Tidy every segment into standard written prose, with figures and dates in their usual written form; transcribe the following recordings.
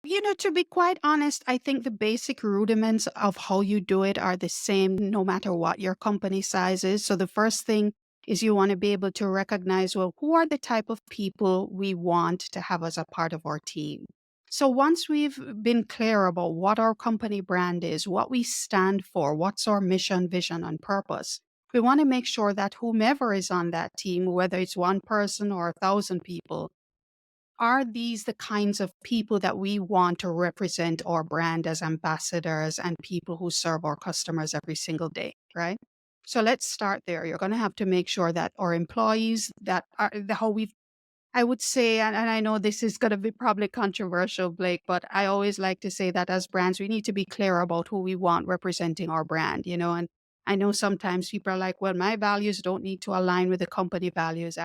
To be quite honest, I think the basic rudiments of how you do it are the same no matter what your company size is. So the first thing is you want to be able to recognize, well, who are the type of people we want to have as a part of our team? So once we've been clear about what our company brand is, what we stand for, what's our mission, vision, and purpose, we want to make sure that whomever is on that team, whether it's one person or 1,000 people, are these the kinds of people that we want to represent our brand as ambassadors and people who serve our customers every single day, right? So let's start there. You're going to have to make sure that our employees that are how we've I would say, and I know this is going to be probably controversial, Blake, but I always like to say that as brands, we need to be clear about who we want representing our brand. And I know sometimes people are like, well, my values don't need to align with the company values.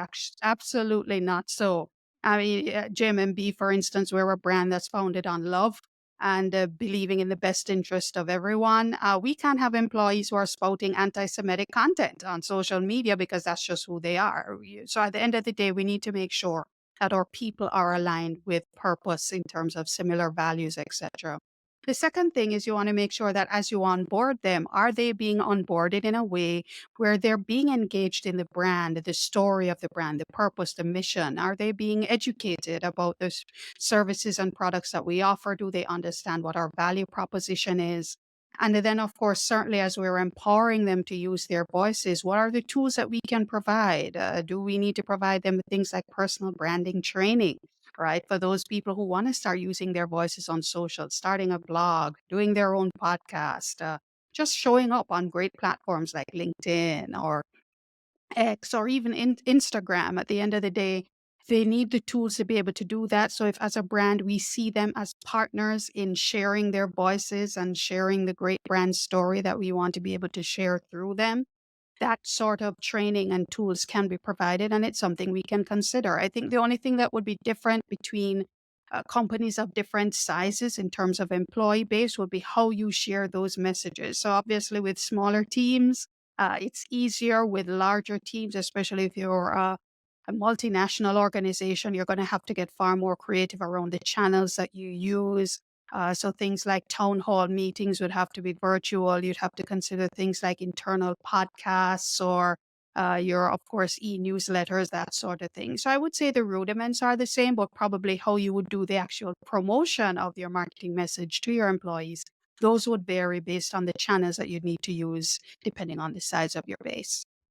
Absolutely not so. I mean, JMMB, for instance, we're a brand that's founded on love and believing in the best interest of everyone. We can't have employees who are spouting anti Semitic content on social media because that's just who they are. So at the end of the day, we need to make sure that our people are aligned with purpose in terms of similar values, etc. The second thing is you want to make sure that as you onboard them, are they being onboarded in a way where they're being engaged in the brand, the story of the brand, the purpose, the mission? Are they being educated about the services and products that we offer? Do they understand what our value proposition is? And then, of course, certainly as we're empowering them to use their voices, what are the tools that we can provide? Do we need to provide them with things like personal branding training, right? For those people who want to start using their voices on social, starting a blog, doing their own podcast, just showing up on great platforms like LinkedIn or X or even Instagram. At the end of the day, they need the tools to be able to do that. So if as a brand we see them as partners in sharing their voices and sharing the great brand story that we want to be able to share through them, that sort of training and tools can be provided, and it's something we can consider. I think the only thing that would be different between companies of different sizes in terms of employee base would be how you share those messages. So obviously with smaller teams, it's easier. With larger teams, especially if you're a multinational organization, you're going to have to get far more creative around the channels that you use. So things like town hall meetings would have to be virtual. You'd have to consider things like internal podcasts or your, of course, e-newsletters, that sort of thing. So I would say the rudiments are the same, but probably how you would do the actual promotion of your marketing message to your employees, those would vary based on the channels that you need to use, depending on the size of your base.